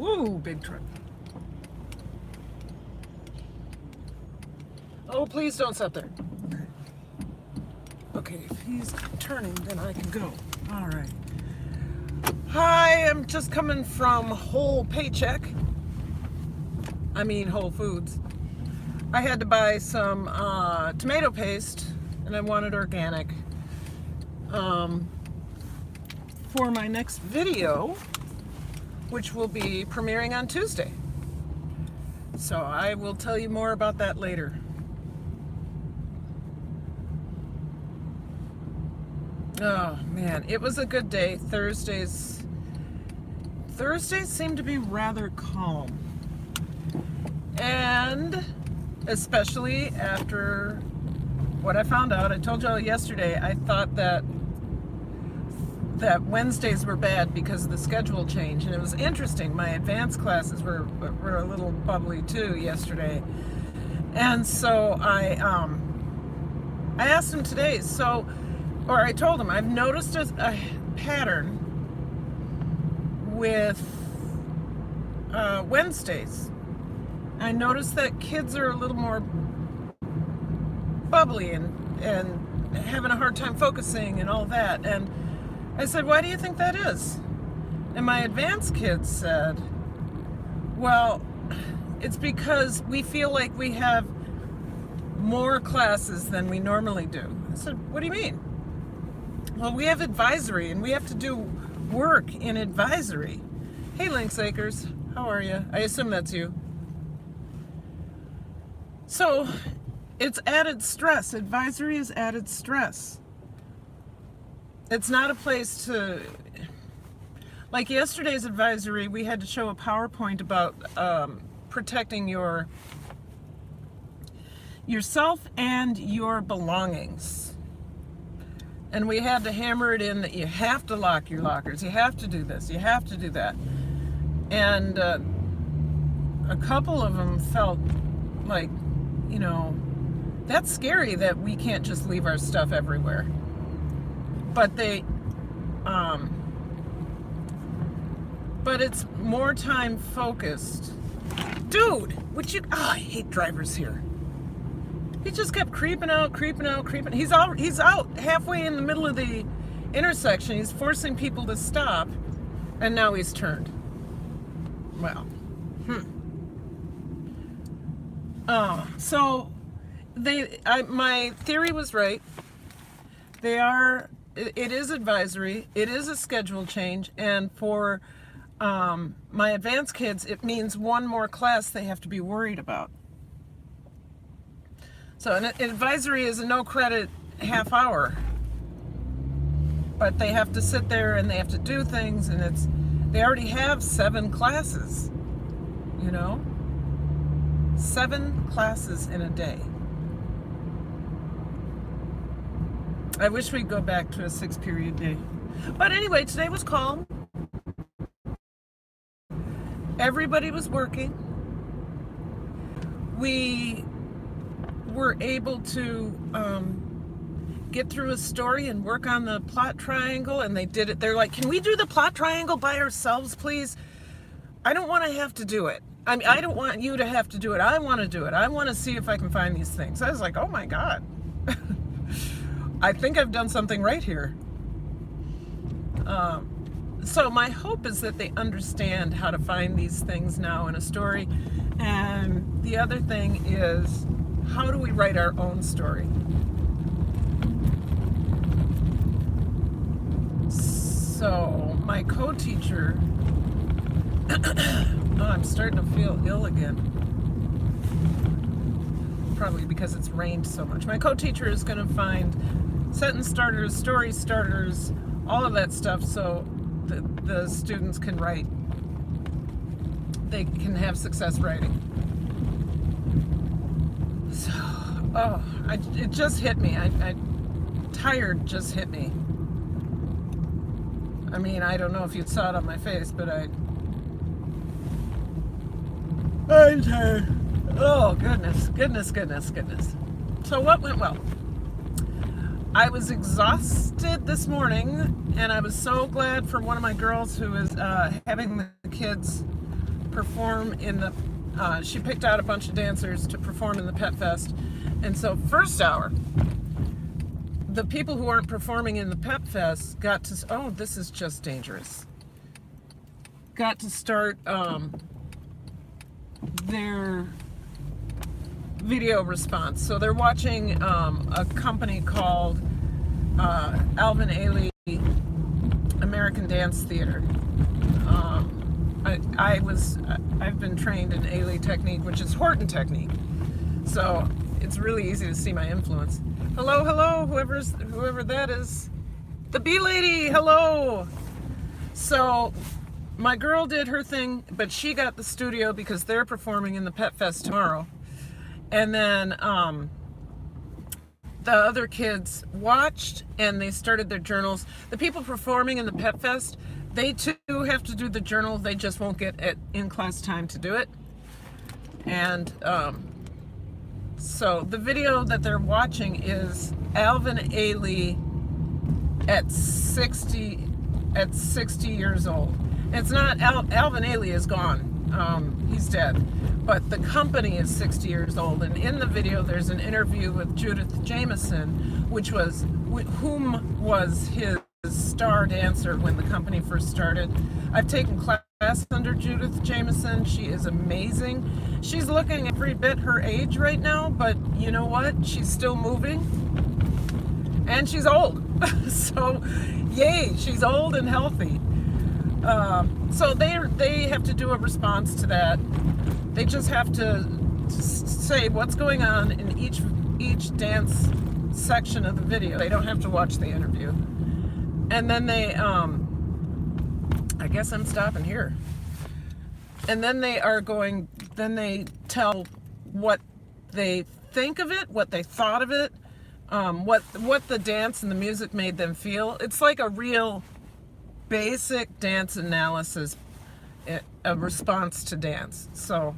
Woo, big truck. Oh, please don't stop there. Okay, if he's turning, then I can go. All right. Hi, I'm just coming from Whole Paycheck. I mean Whole Foods. I had to buy some tomato paste, and I wanted organic for my next video, which will be premiering on Tuesday. So I will tell you more about that later. Oh man, it was a good day. Thursdays seem to be rather calm. And especially after what I found out, I told y'all yesterday, I thought that Wednesdays were bad because of the schedule change, and it was interesting. My advanced classes were a little bubbly too yesterday, and so I asked him today. Or I told him I've noticed a pattern with Wednesdays. I noticed that kids are a little more bubbly and having a hard time focusing and all that. And I said, why do you think that is? And my advanced kids said, well, it's because we feel like we have more classes than we normally do. I said, what do you mean? Well, we have advisory and we have to do work in advisory. Hey, Lynx Acres, how are you? I assume that's you. So it's added stress. Advisory is added stress. It's not a place to, like yesterday's advisory, we had to show a PowerPoint about protecting yourself and your belongings. And we had to hammer it in that you have to lock your lockers, you have to do this, you have to do that. And a couple of them felt like, you know, that's scary that we can't just leave our stuff everywhere. But but it's more time focused. Dude, I hate drivers here. He just kept creeping out. He's out halfway in the middle of the intersection. He's forcing people to stop, and now he's turned. Well, so my theory was right. It is advisory. It is a schedule change, and for my advanced kids, it means one more class they have to be worried about. So an advisory is a no credit half hour, but they have to sit there and they have to do things, and they already have 7 classes, you know, 7 classes in a day. I wish we'd go back to a 6-period day. But anyway, today was calm. Everybody was working. We were able to get through a story and work on the plot triangle, and they did it. They're like, can we do the plot triangle by ourselves, please? I don't want to have to do it. I mean, I don't want you to have to do it. I want to do it. I want to see if I can find these things. I was like, oh my God. I think I've done something right here. So my hope is that they understand how to find these things now in a story. And the other thing is, how do we write our own story? So my co-teacher, I'm starting to feel ill again. Probably because it's rained so much. My co-teacher is going to find sentence starters, story starters, all of that stuff, so the students can write. They can have success writing. So, it just hit me. Tired just hit me. I mean, I don't know if you saw it on my face, but I'm tired. Oh, goodness. So what went well? I was exhausted this morning, and I was so glad for one of my girls who is having the kids perform in the, she picked out a bunch of dancers to perform in the Pet Fest. And so first hour, the people who aren't performing in the Pet Fest got to, oh, this is just dangerous, got to start their video response. So they're watching a company called Alvin Ailey American Dance Theater. I've been trained in Ailey technique, which is Horton technique. So it's really easy to see my influence. Hello, hello, whoever that is. The bee lady, hello. So my girl did her thing, but she got the studio because they're performing in the Pet Fest tomorrow. And then the other kids watched and they started their journals. The people performing in the Pet Fest, they too have to do the journal. They just won't get in-class time to do it. And so the video that they're watching is Alvin Ailey at 60 years old. It's not, Alvin Ailey is gone. He's dead. But the company is 60 years old. And in the video, there's an interview with Judith Jamison, whom was his star dancer when the company first started. I've taken class under Judith Jamison. She is amazing. She's looking every bit her age right now, but you know what? She's still moving. And she's old. So, yay, she's old and healthy. So they have to do a response to that. They just have to say what's going on in each dance section of the video. They don't have to watch the interview. And then they, I guess I'm stopping here. And then they tell what they think of it, what they thought of it, what the dance and the music made them feel. It's like a real basic dance analysis, a response to dance. So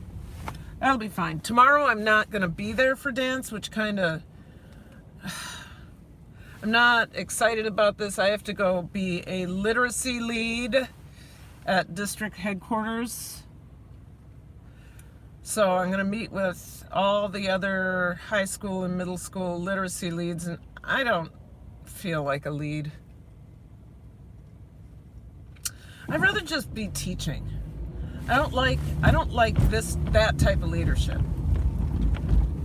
that'll be fine. Tomorrow I'm not going to be there for dance, which kind of, I'm not excited about this. I have to go be a literacy lead at district headquarters. So I'm going to meet with all the other high school and middle school literacy leads, and I don't feel like a lead. I'd rather just be teaching. I don't like that type of leadership.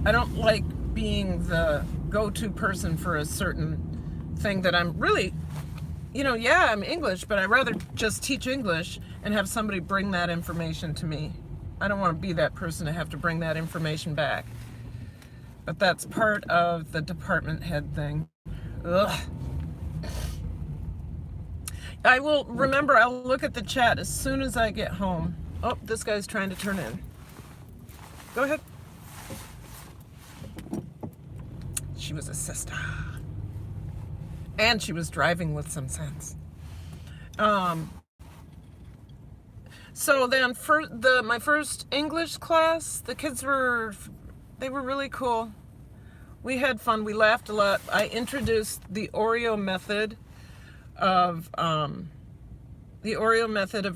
I don't like being the go-to person for a certain thing that I'm really, yeah, I'm English, but I'd rather just teach English and have somebody bring that information to me. I don't want to be that person to have to bring that information back. But that's part of the department head thing. Ugh. I'll look at the chat as soon as I get home. Oh, this guy's trying to turn in. Go ahead. She was a sister. And she was driving with some sense. So then for my first English class, the kids were really cool. We had fun. We laughed a lot. I introduced the Oreo method of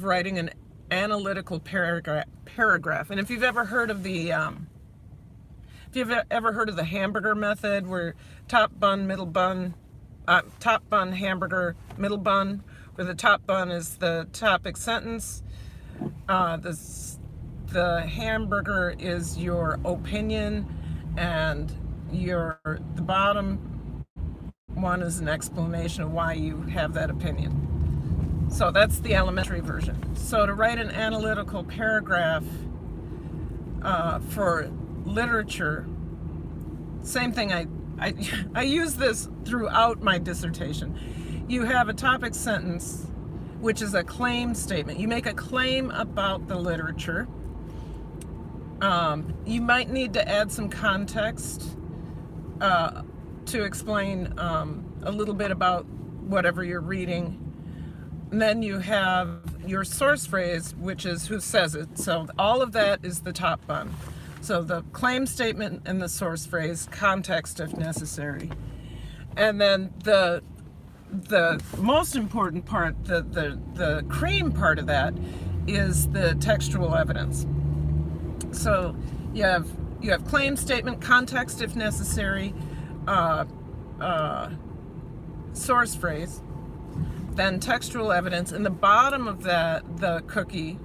writing an analytical paragraph. And if you've ever heard of the hamburger method, where top bun, hamburger, middle bun, where the top bun is the topic sentence, the hamburger is your opinion, and the bottom one is an explanation of why you have that opinion. So that's the elementary version. So to write an analytical paragraph for literature, same thing. I use this throughout my dissertation. You have a topic sentence, which is a claim statement. You make a claim about the literature. You might need to add some context to explain a little bit about whatever you're reading. And then you have your source phrase, which is who says it. So all of that is the top bun. So the claim statement and the source phrase, context if necessary. And then the most important part, the cream part of that, is the textual evidence. So you have claim, statement, context if necessary, source phrase, then textual evidence. And the bottom of the cookie,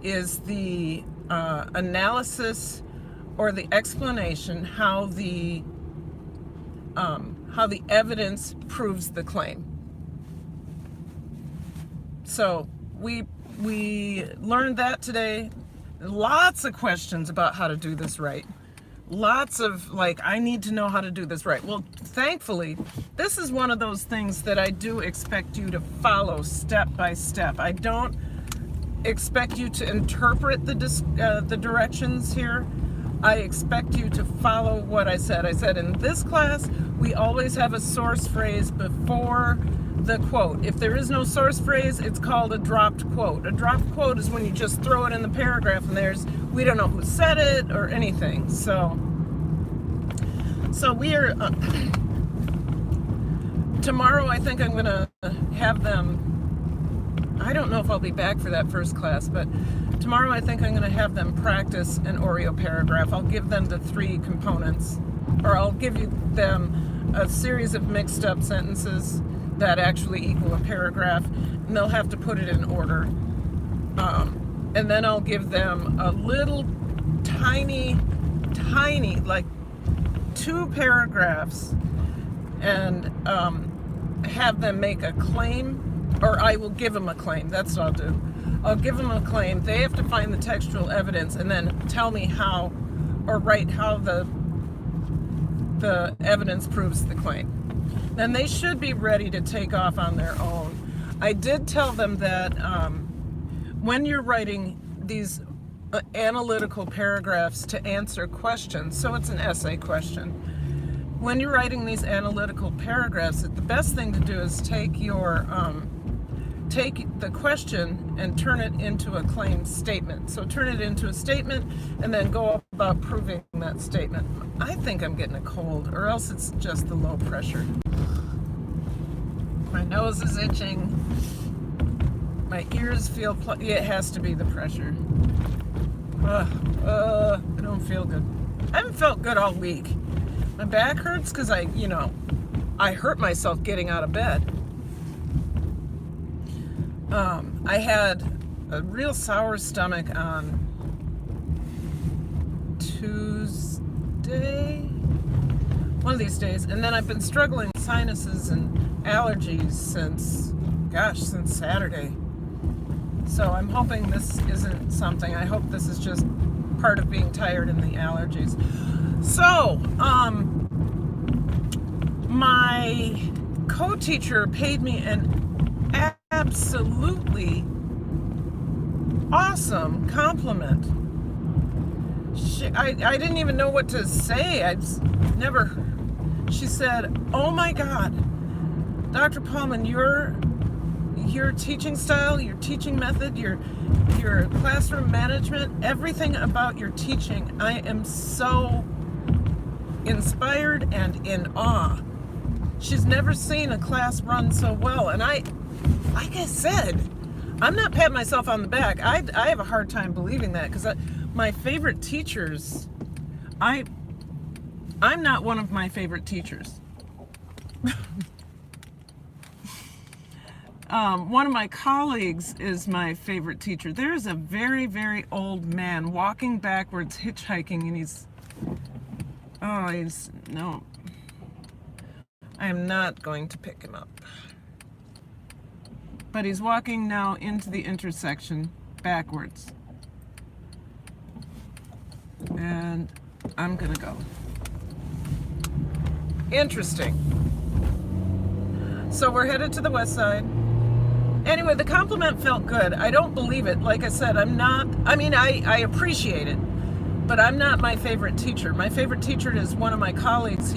is the analysis or the explanation how the evidence proves the claim. So we learned that today. Lots of questions about how to do this right. Lots of I need to know how to do this right. Well, thankfully, this is one of those things that I do expect you to follow step by step. I don't expect you to interpret the directions here. I expect you to follow what I said. I said in this class, we always have a source phrase before the quote. If there is no source phrase, it's called a dropped quote. A dropped quote is when you just throw it in the paragraph and we don't know who said it or anything. So we are, tomorrow I think I'm gonna have them, I don't know if I'll be back for that first class, but tomorrow I think I'm gonna have them practice an Oreo paragraph. I'll give them the 3 components, or I'll give them a series of mixed up sentences that actually equal a paragraph, and they'll have to put it in order. And then I'll give them a little tiny, 2 paragraphs, and have them make a claim, or I will give them a claim. That's what I'll do. I'll give them a claim. They have to find the textual evidence and then tell me how, or write how the evidence proves the claim. Then they should be ready to take off on their own. I did tell them that when you're writing these analytical paragraphs to answer questions, so it's an essay question. When you're writing these analytical paragraphs, the best thing to do is take the question and turn it into a claim statement. So turn it into a statement and then go about proving that statement. I think I'm getting a cold, or else it's just the low pressure. My nose is itching. My ears feel, it has to be the pressure. I don't feel good. I haven't felt good all week. My back hurts because I hurt myself getting out of bed. I had a real sour stomach on Tuesday, one of these days, and then I've been struggling with sinuses and allergies since Saturday. So I'm hoping this isn't something. I hope this is just part of being tired and the allergies. So, my co-teacher paid me an absolutely awesome compliment. I didn't even know what to say. She said, "Oh my God, Dr. Paulman, your teaching style, your teaching method, your classroom management, everything about your teaching, I am so inspired and in awe." She's never seen a class run so well. And like I said, I'm not patting myself on the back. I have a hard time believing that, because my favorite teachers, I'm not one of my favorite teachers. One of my colleagues is my favorite teacher. There's a very, very old man walking backwards, hitchhiking, and no. I am not going to pick him up. But he's walking now into the intersection backwards. And I'm gonna go. Interesting. So we're headed to the west side. Anyway, the compliment felt good. I don't believe it. Like I said, I appreciate it, but I'm not my favorite teacher. My favorite teacher is one of my colleagues.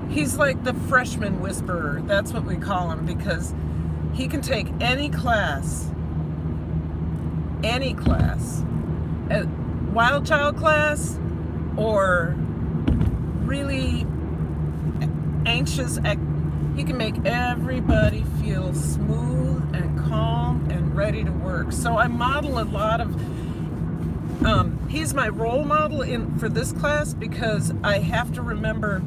He's like the freshman whisperer. That's what we call him, because he can take any class, a wild child class, or really anxious. He can make everybody feel smooth and calm and ready to work. So I model a lot of, he's my role model for this class, because I have to remember,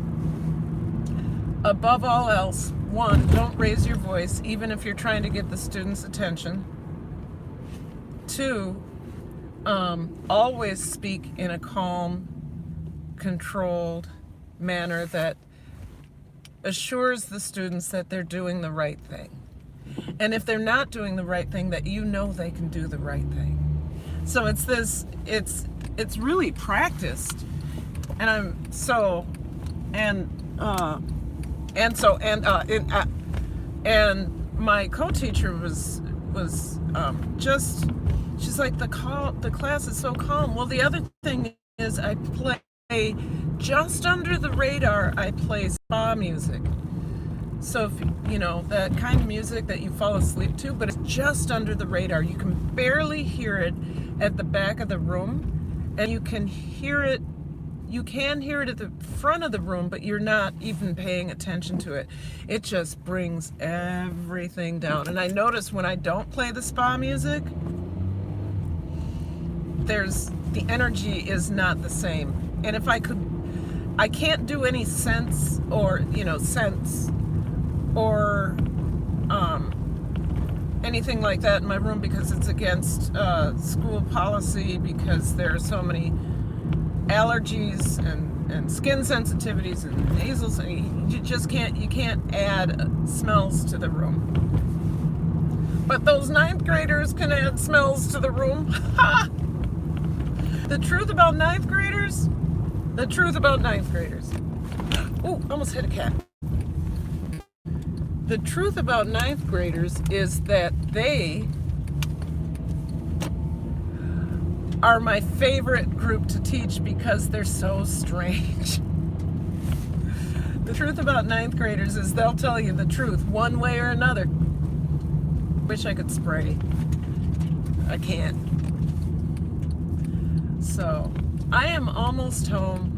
above all else, one, don't raise your voice, even if you're trying to get the students' attention. Two, always speak in a calm, controlled manner that assures the students that they're doing the right thing. And if they're not doing the right thing, that you know they can do the right thing. So it's really practiced. And my co-teacher was just, she's like, the class is so calm. Well, the other thing is I play just under the radar. I play spa music. So if you know, that kind of music that you fall asleep to, but it's just under the radar. You can barely hear it at the back of the room, and you can hear it at the front of the room, but you're not even paying attention to it. It just brings everything down. And I notice when I don't play the spa music, the energy is not the same. And if I can't do any sense or anything like that in my room, because it's against school policy, because there are so many allergies and skin sensitivities and nasals, and you can't add smells to the room. But those 9th graders can add smells to the room. The truth about ninth graders. Ooh, almost hit a cat. The truth about 9th graders is that they are my favorite group to teach, because they're so strange. The truth about 9th graders is they'll tell you the truth one way or another. Wish I could spray. I can't. So, I am almost home.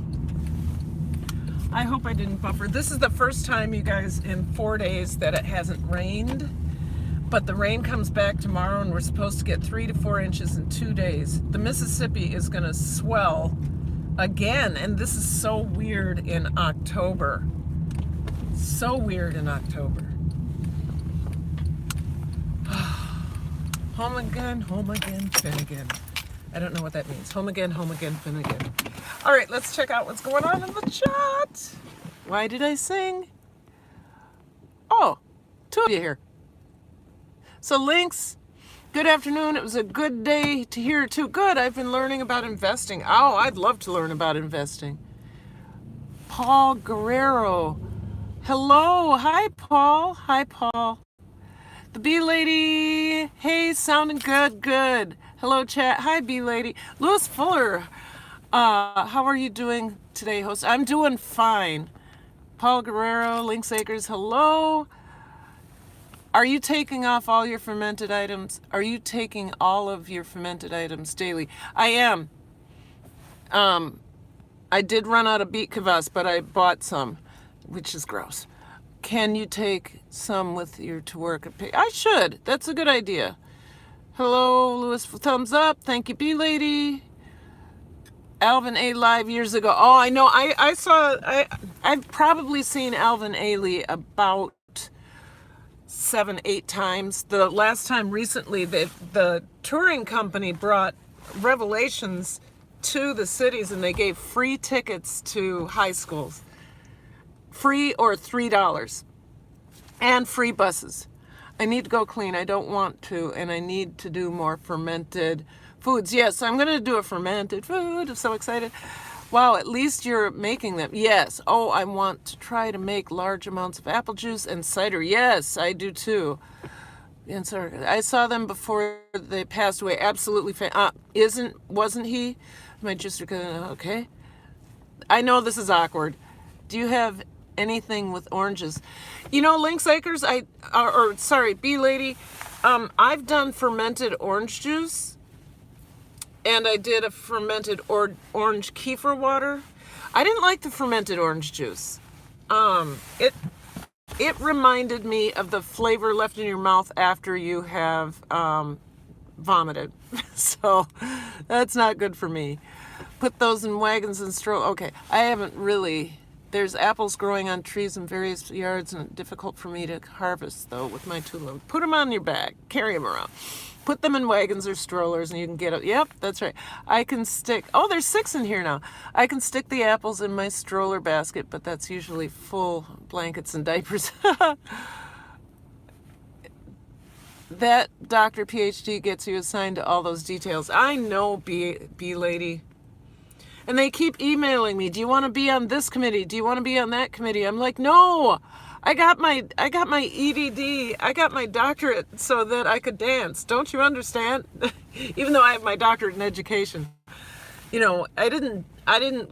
I hope I didn't buffer. This is the first time, you guys, in 4 days that it hasn't rained. But the rain comes back tomorrow, and we're supposed to get 3 to 4 inches in 2 days. The Mississippi is going to swell again, and this is so weird in October. So weird in October. Home again, Finnegan. I don't know what that means. Home again, Finnegan. All right, let's check out what's going on in the chat. Why did I sing? Oh, 2 of you here. So Lynx, good afternoon. It was a good day to hear too. Good, I've been learning about investing. Oh, I'd love to learn about investing. Paul Guerrero. Hello, hi Paul. The Bee Lady, hey, sounding good. Hello chat, hi Bee Lady. Lewis Fuller, how are you doing today, host? I'm doing fine. Paul Guerrero, Lynx Acres, hello. Are you taking off all your fermented items? Are you taking all of your fermented items daily? I am. I did run out of beet kvass, but I bought some, which is gross. Can you take some with you to work? I should. That's a good idea. Hello, Lewis, thumbs up. Thank you, Bee Lady. Alvin A. live years ago. Oh, I know. I've probably seen Alvin Ailey about 7-8 times. The last time recently, the touring company brought Revelations to the cities, and they gave free tickets to high schools. Free or $3. And free buses. I need to go clean. I don't want to, and I need to do more fermented foods. Yes, I'm going to do a fermented food. I'm so excited. Wow, at least you're making them. Yes. Oh, I want to try to make large amounts of apple juice and cider. Yes, I do too. And so I saw them before they passed away. Absolutely. Wasn't he? My just okay. I know this is awkward. Do you have anything with oranges? You know, Lynx Acres, Bee Lady, I've done fermented orange juice, and I did a fermented orange kefir water. I didn't like the fermented orange juice. It reminded me of the flavor left in your mouth after you have vomited. So that's not good for me. Put those in wagons and okay, I haven't really. There's apples growing on trees in various yards, and it's difficult for me to harvest, though, with my two limbs. Put them on your back. Carry them around. Put them in wagons or strollers, and you can get it. Yep, that's right. I can stick... Oh, there's 6 in here now. I can stick the apples in my stroller basket, but that's usually full blankets and diapers. That Dr. PhD gets you assigned to all those details. I know, bee lady. And they keep emailing me, do you want to be on this committee? Do you want to be on that committee? I'm like, no, I got my EDD. I got my doctorate so that I could dance. Don't you understand? Even though I have my doctorate in education. You know, I didn't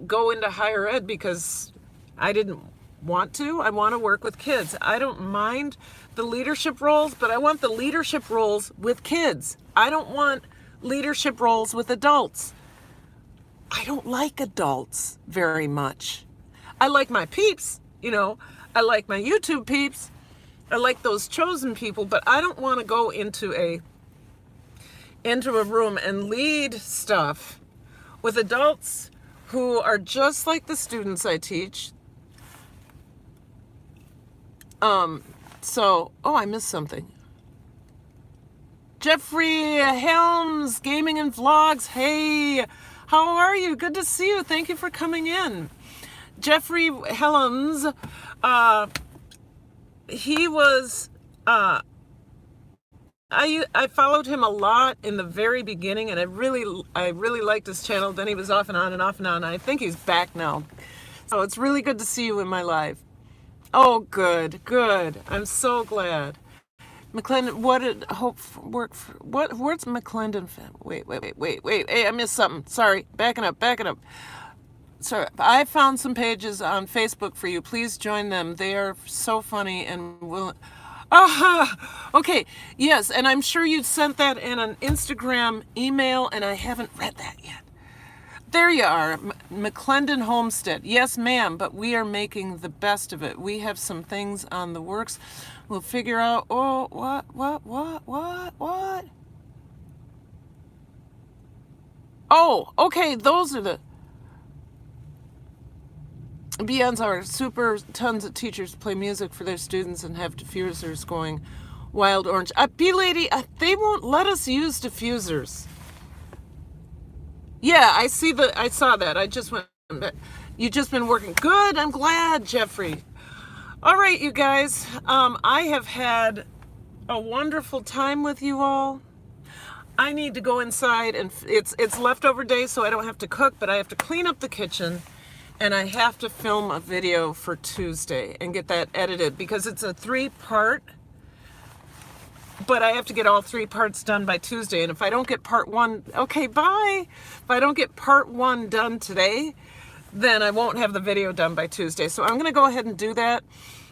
go into higher ed because I didn't want to. I want to work with kids. I don't mind the leadership roles, but I want the leadership roles with kids. I don't want leadership roles with adults. I don't like adults very much. I like my peeps, you know. I like my YouTube peeps. I like those chosen people, but I don't want to go into a room and lead stuff with adults who are just like the students I teach. I missed something. Jeffrey Helms, Gaming and Vlogs. Hey, how are you? Good to see you. Thank you for coming in. Jeffrey Helms, he was, I followed him a lot in the very beginning, and I really liked his channel. Then he was off and on and off and on. I think he's back now. So it's really good to see you in my live. Oh, good. I'm so glad. McClendon, what did Hope work for? Where's McClendon? Wait. Hey, I missed something. Sorry. Backing up. Sorry. I found some pages on Facebook for you. Please join them. They are so funny and will. Okay. Yes, and I'm sure you sent that in an Instagram email, and I haven't read that yet. There you are, McClendon Homestead. Yes, ma'am, but we are making the best of it. We have some things on the works. We'll figure out, what? Oh, okay, those are the... Beyonds are super, tons of teachers play music for their students and have diffusers going wild orange. B-Lady, they won't let us use diffusers. Yeah, I saw that. I just went, you've just been working. Good, I'm glad, Jeffrey. All right, you guys, I have had a wonderful time with you all. I need to go inside, and it's leftover day, so I don't have to cook, but I have to clean up the kitchen, and I have to film a video for Tuesday and get that edited, because it's a 3-part, but I have to get all 3 parts done by Tuesday. And if I don't get part 1, okay, bye. If I don't get part 1 done today, then I won't have the video done by Tuesday. So I'm going to go ahead and do that.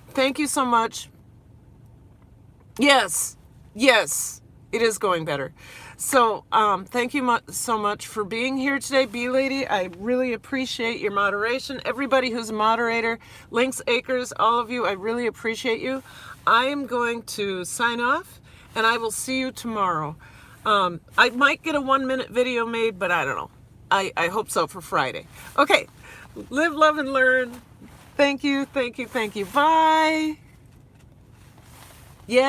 Thank you so much. Yes, it is going better. So thank you so much for being here today, B-Lady. I really appreciate your moderation. Everybody who's a moderator, Lynx Acres, all of you, I really appreciate you. I am going to sign off, and I will see you tomorrow. I might get a 1-minute video made, but I don't know. I hope so for Friday. Okay, live, love, and learn. Thank you. Bye. Yes.